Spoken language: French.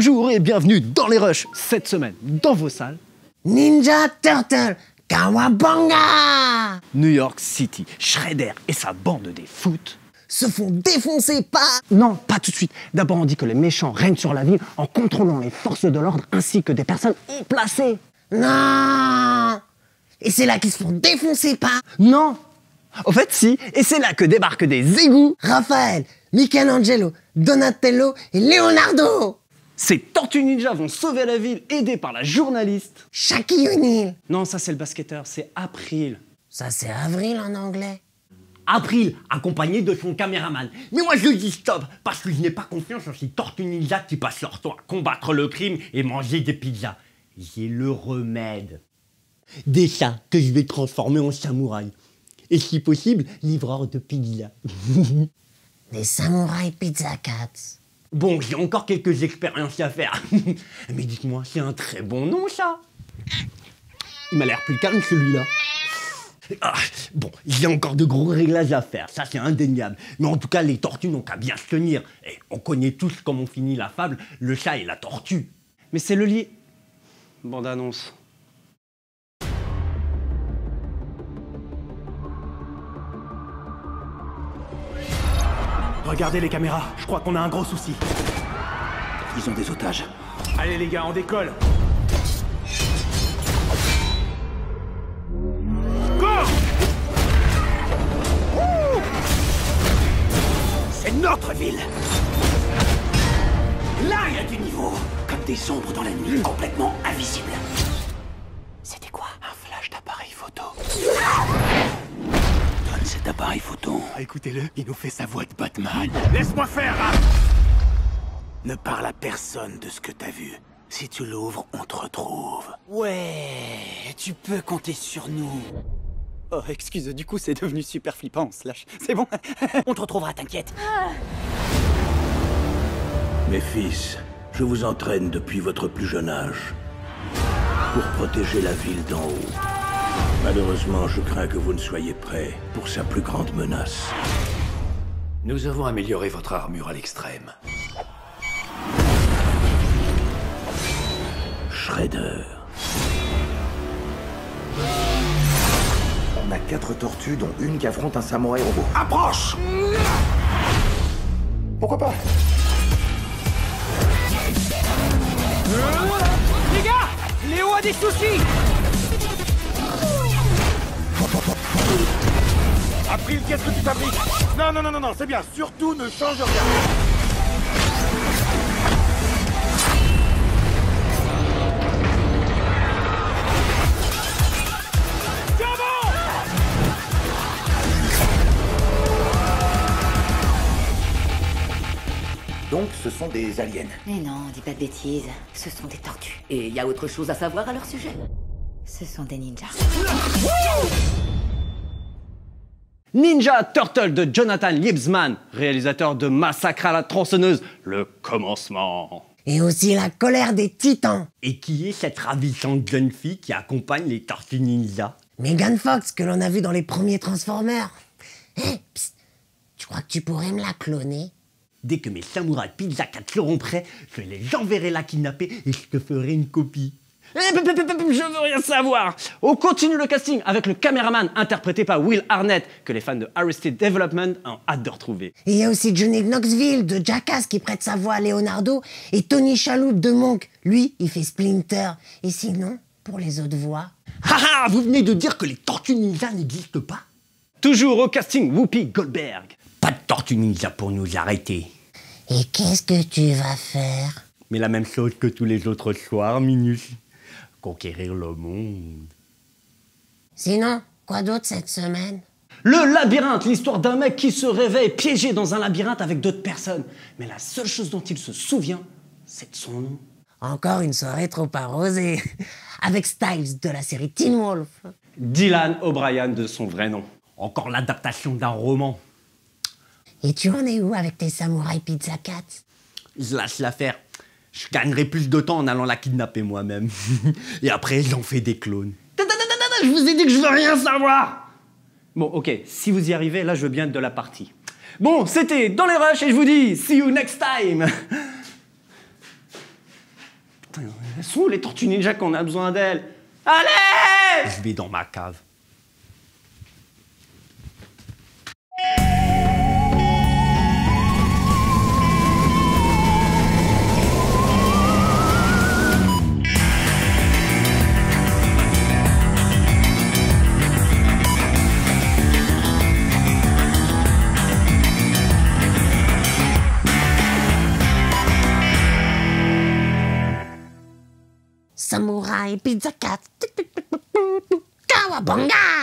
Bonjour et bienvenue dans les Rushs. Cette semaine, dans vos salles, Ninja Turtle Kawabanga New York City, Shredder et sa bande des foot se font défoncer par... Non, pas tout de suite. D'abord, on dit que les méchants règnent sur la ville en contrôlant les forces de l'ordre ainsi que des personnes haut placées. Non. Et c'est là qu'ils se font défoncer par... Non. Au fait, si, et c'est là que débarquent des égouts. Raphaël, Michelangelo, Donatello et Leonardo. Ces Tortues Ninja vont sauver la ville, aidés par la journaliste. Shaquille O'Neal. Non, ça c'est le basketteur, c'est April. Ça c'est avril en anglais. April, accompagné de son caméraman. Mais moi je dis stop, parce que je n'ai pas confiance en ces Tortues Ninja qui passent leur temps à combattre le crime et manger des pizzas. J'ai le remède. Des chats que je vais transformer en samouraï. Et si possible, livreur de pizza. Des samouraïs pizza cats. Bon, j'ai encore quelques expériences à faire. Mais dites-moi, c'est un très bon nom, ça. Il m'a l'air plus calme que celui-là. Ah, bon, j'ai encore de gros réglages à faire, ça c'est indéniable. Mais en tout cas, les tortues n'ont qu'à bien se tenir. Et on connaît tous comment finit la fable, le chat et la tortue. Mais c'est le lit. Bande annonce. Regardez les caméras, je crois qu'on a un gros souci. Ils ont des otages. Allez les gars, on décolle. Go! C'est notre ville. Là, il y a du niveau. Comme des ombres dans la nuit, complètement invisibles. C'était quoi? Un flash d'appareil photo. Donne cet appareil photo. Écoutez-le, il nous fait sa voix de Batman. Laisse-moi faire, hein. Ne parle à personne de ce que t'as vu. Si tu l'ouvres, on te retrouve. Ouais, tu peux compter sur nous. Oh, excuse, du coup, c'est devenu super flippant, Slash. C'est bon. On te retrouvera, t'inquiète. Mes fils, je vous entraîne depuis votre plus jeune âge pour protéger la ville d'en haut. Malheureusement, je crains que vous ne soyez prêts pour sa plus grande menace. Nous avons amélioré votre armure à l'extrême. Shredder. On a 4 tortues, dont une qui affronte un samouraï robot. Approche! Pourquoi pas? Les gars! Léo a des soucis! April, qu'est-ce que tu fabriques? Non, c'est bien. Surtout, ne change rien. Donc, ce sont des aliens. Mais non, dis pas de bêtises. Ce sont des tortues. Et y a autre chose à savoir à leur sujet? Ce sont des ninjas. Ninja Turtle de Jonathan Liebsman, réalisateur de Massacre à la tronçonneuse, le commencement. Et aussi la colère des titans. Et qui est cette ravissante jeune fille qui accompagne les Tortues Ninja? Megan Fox, que l'on a vu dans les premiers Transformers. Hé, psst, tu crois que tu pourrais me la cloner? Dès que mes samouraïs pizza 4 seront prêts, je les enverrai la kidnapper et je te ferai une copie. Je veux rien savoir. On continue le casting avec le caméraman interprété par Will Arnett, que les fans de Arrested Development ont hâte de retrouver. Et il y a aussi Johnny Knoxville de Jackass qui prête sa voix à Leonardo et Tony Shalhoub de Monk. Lui, il fait Splinter. Et sinon, pour les autres voix... Haha, vous venez de dire que les Tortues Ninja n'existent pas? Toujours au casting, Whoopi Goldberg. Pas de Tortues Ninja pour nous arrêter. Et qu'est-ce que tu vas faire? Mais la même chose que tous les autres soirs, Minus. Conquérir le monde. Sinon, quoi d'autre cette semaine? Le labyrinthe, l'histoire d'un mec qui se réveille piégé dans un labyrinthe avec d'autres personnes. Mais la seule chose dont il se souvient, c'est de son nom. Encore une soirée trop arrosée. Avec Styles de la série Teen Wolf. Dylan O'Brien de son vrai nom. Encore l'adaptation d'un roman. Et tu en es où avec tes samouraïs pizza cats? Je lâche l'affaire. Je gagnerai plus de temps en allant la kidnapper moi-même. Et après, j'en fais des clones. Je vous ai dit que je veux rien savoir. Bon, ok, si vous y arrivez, là, je veux bien être de la partie. Bon, c'était Dans les Rushs et je vous dis, see you next time. Elles sont où les tortues ninja qu'on a besoin d'elles? Allez! Je vais dans ma cave. Samouraï Pizza Cat. Kawabanga!